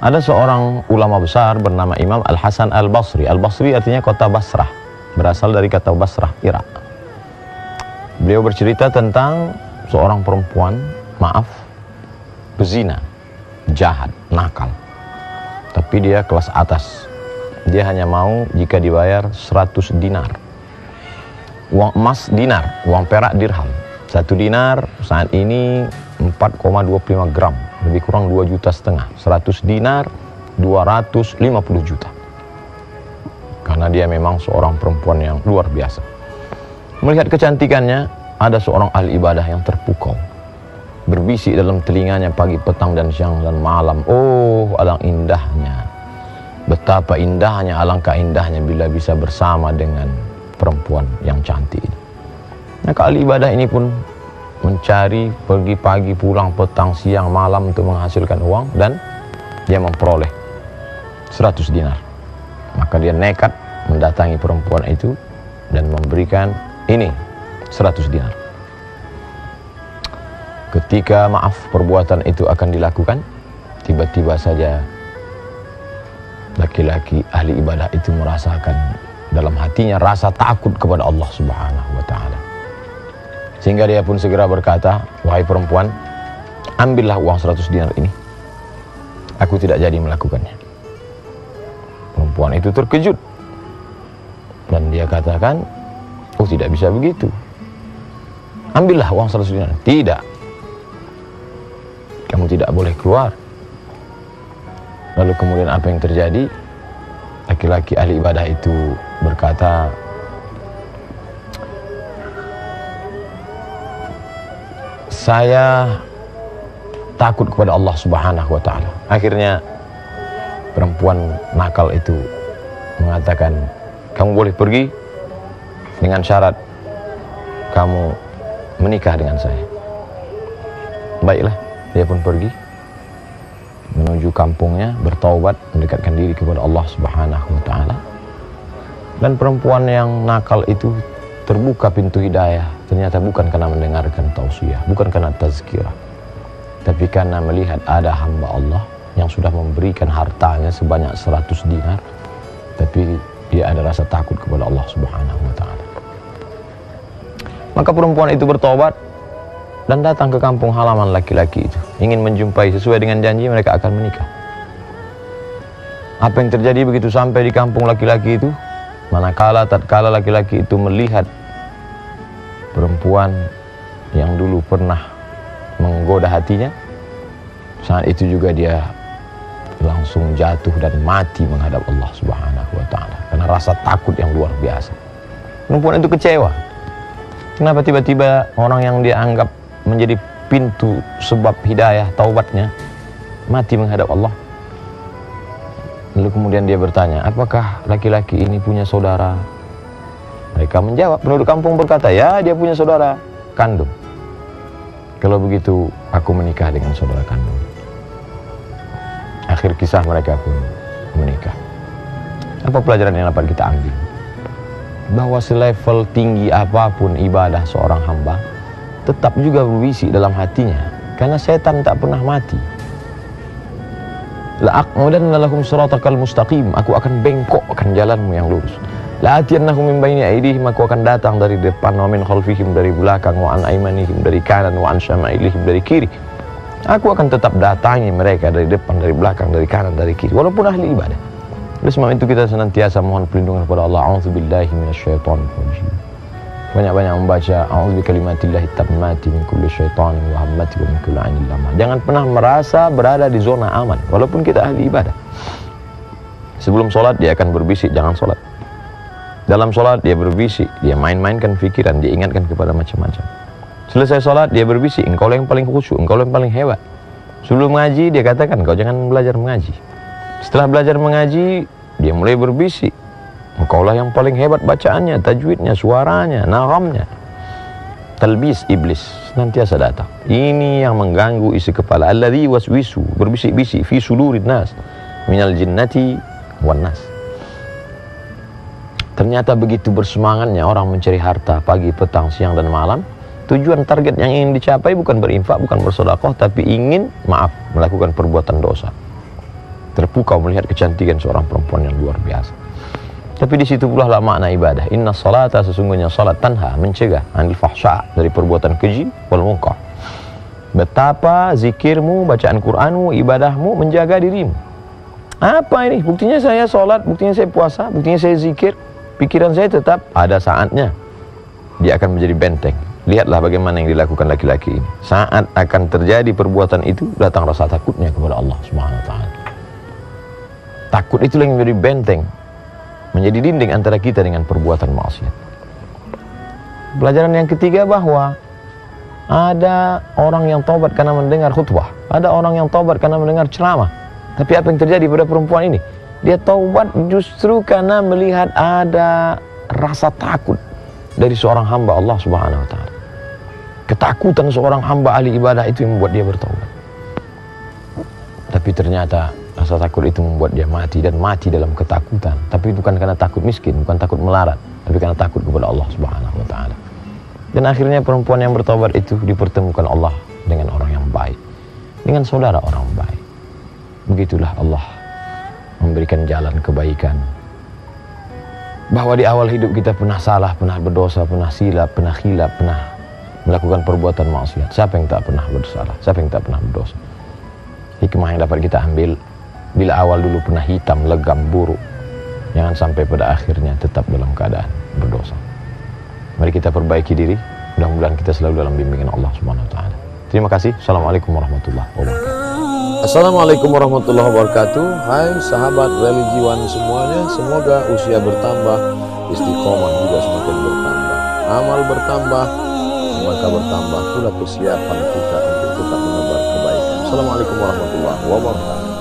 Ada seorang ulama besar bernama Imam Al-Hasan Al-Basri. Al-Basri artinya kota Basrah, berasal dari kata Basrah, Irak. Beliau bercerita tentang seorang perempuan, pezina, jahat, nakal. Tapi dia kelas atas. Dia hanya mau jika dibayar 100 dinar. Uang emas dinar, uang perak dirham. 1 dinar saat ini 4,25 gram, lebih kurang 2,5 juta. 100 dinar 250 juta. Karena dia memang seorang perempuan yang luar biasa. Melihat kecantikannya, ada seorang ahli ibadah yang terpukau, berbisik dalam telinganya pagi, petang, dan siang dan malam. Oh, alangkah indahnya, betapa indahnya, alangkah indahnya bila bisa bersama dengan perempuan yang cantik ini. Maka ahli ibadah ini pun mencari, pergi pagi, pulang petang, siang, malam untuk menghasilkan uang, dan dia memperoleh 100 dinar. Maka dia nekat mendatangi perempuan itu dan memberikan ini 100 dinar. Ketika perbuatan itu akan dilakukan, tiba-tiba saja laki-laki ahli ibadah itu merasakan dalam hatinya rasa takut kepada Allah Subhanahu wa ta'ala. Sehingga dia pun segera berkata, wahai perempuan, ambillah uang 100 dinar ini. Aku tidak jadi melakukannya. Perempuan itu terkejut. Dan dia katakan, oh, tidak bisa begitu. Ambillah uang 100 dinar. Tidak. Kamu tidak boleh keluar. Lalu kemudian apa yang terjadi? Laki-laki ahli ibadah itu berkata, saya takut kepada Allah Subhanahu wa ta'ala. Akhirnya perempuan nakal itu mengatakan, kamu boleh pergi dengan syarat kamu menikah dengan saya. Baiklah, dia pun pergi menuju kampungnya, bertaubat, mendekatkan diri kepada Allah Subhanahu wa ta'ala. Dan perempuan yang nakal itu terbuka pintu hidayah, ternyata bukan karena mendengarkan tausiah, bukan karena tazkirah, tapi karena melihat ada hamba Allah yang sudah memberikan hartanya sebanyak 100 dinar, tapi dia ada rasa takut kepada Allah Subhanahu wa ta'ala. Maka perempuan itu bertobat dan datang ke kampung halaman laki-laki itu, ingin menjumpai. Sesuai dengan janji mereka akan menikah. Apa yang terjadi begitu sampai di kampung laki-laki itu? Tatkala laki-laki itu melihat perempuan yang dulu pernah menggoda hatinya, saat itu juga dia langsung jatuh dan mati menghadap Allah Subhanahu wa ta'ala karena rasa takut yang luar biasa. Perempuan itu kecewa. Kenapa tiba-tiba orang yang dia anggap menjadi pintu sebab hidayah taubatnya mati menghadap Allah? Lalu kemudian dia bertanya, apakah laki-laki ini punya saudara? Mereka menjawab, penduduk kampung berkata, ya, dia punya saudara kandung. Kalau begitu aku menikah dengan saudara kandung. Akhir kisah mereka pun menikah. Apa pelajaran yang dapat kita ambil? Bahwa selevel tinggi apapun ibadah seorang hamba, tetap juga berbisik dalam hatinya, karena setan tak pernah mati. La'aq'udanna lahum siratakal mustaqim, aku akan bengkokkan jalanmu yang lurus. La'atiyannahum min baini aydihim, aku akan datang dari depan, wa min khalfihim, dari belakang, wa an aymanihim, dari kanan, wa an syama'ilihim, dari kiri. Aku akan tetap datangi mereka dari depan, dari belakang, dari kanan, dari kiri, walaupun ahli ibadah. Oleh sebab itu kita senantiasa mohon perlindungan kepada Allah. A'udzubillahi minasyaitonir rajim. Banyak-banyak membaca a'udzu bikalimatillahi tammati min kulli syaitanin wa hammati wa min kulli 'ainin lamah. Jangan pernah merasa berada di zona aman walaupun kita ahli ibadah. Sebelum sholat dia akan berbisik jangan sholat. Dalam sholat dia berbisik, dia main-mainkan pikiran, dia ingatkan kepada macam-macam. Selesai sholat dia berbisik, engkau yang paling khusyuk, engkau yang paling hebat. Sebelum mengaji dia katakan, kau jangan belajar mengaji. Setelah belajar mengaji dia mulai berbisik, engkaulah yang paling hebat bacaannya, tajwidnya, suaranya, naramnya. Talbis iblis senantiasa datang. Ini yang mengganggu isi kepala. Alladzi waswisu, berbisik-bisik fi sudurin nas minal jinnati wan nas. Ternyata begitu bersemangatnya orang mencari harta pagi, petang, siang dan malam. Tujuan target yang ingin dicapai bukan berinfak, bukan bersedekah, tapi ingin melakukan perbuatan dosa. terpukau melihat kecantikan seorang perempuan yang luar biasa. Tapi di situ pula lah makna ibadah. Inna salata, sesungguhnya salat, tanha, mencegah anil fahsya, dari perbuatan keji, wal munkar. Betapa zikirmu, bacaan Qur'anmu, ibadahmu menjaga dirimu. Apa ini? Buktinya saya salat, buktinya saya puasa, buktinya saya zikir. Pikiran saya tetap ada saatnya dia akan menjadi benteng. Lihatlah bagaimana yang dilakukan laki-laki ini. Saat akan terjadi perbuatan itu, datang rasa takutnya kepada Allah Subhanahu wa taala. Takut itulah yang menjadi benteng, menjadi dinding antara kita dengan perbuatan maksiat. Pelajaran yang ketiga, bahwa ada orang yang taubat karena mendengar khutbah, ada orang yang taubat karena mendengar ceramah. Tapi apa yang terjadi pada perempuan ini? Dia taubat justru karena melihat ada rasa takut dari seorang hamba Allah Subhanahu wa taala. Ketakutan seorang hamba ahli ibadah itu yang membuat dia bertaubat. Tapi ternyata rasa takut itu membuat dia mati, dan mati dalam ketakutan. Tapi bukan karena takut miskin, bukan takut melarat, tapi karena takut kepada Allah Subhanahu wa taala. Dan akhirnya perempuan yang bertobat itu dipertemukan Allah dengan orang yang baik, dengan saudara orang baik. Begitulah Allah memberikan jalan kebaikan. Bahwa di awal hidup kita pernah salah, pernah berdosa, pernah silap, pernah khilaf, pernah melakukan perbuatan maksiat. Siapa yang tak pernah bersalah? Siapa yang tak pernah berdosa? Hikmah yang dapat kita ambil, bila awal dulu pernah hitam, legam, buruk, jangan sampai pada akhirnya tetap dalam keadaan berdosa. Mari kita perbaiki diri, mudah-mudahan kita selalu dalam bimbingan Allah Subhanahu wa taala. Terima kasih. Assalamualaikum warahmatullahi wabarakatuh. Assalamualaikum warahmatullahi wabarakatuh. Hai sahabat religiwan semuanya, semoga usia bertambah, istiqomah juga semakin bertambah, amal bertambah, maka bertambah pula kesiapan kita untuk tetap menebar kebaikan. Assalamualaikum warahmatullahi wabarakatuh.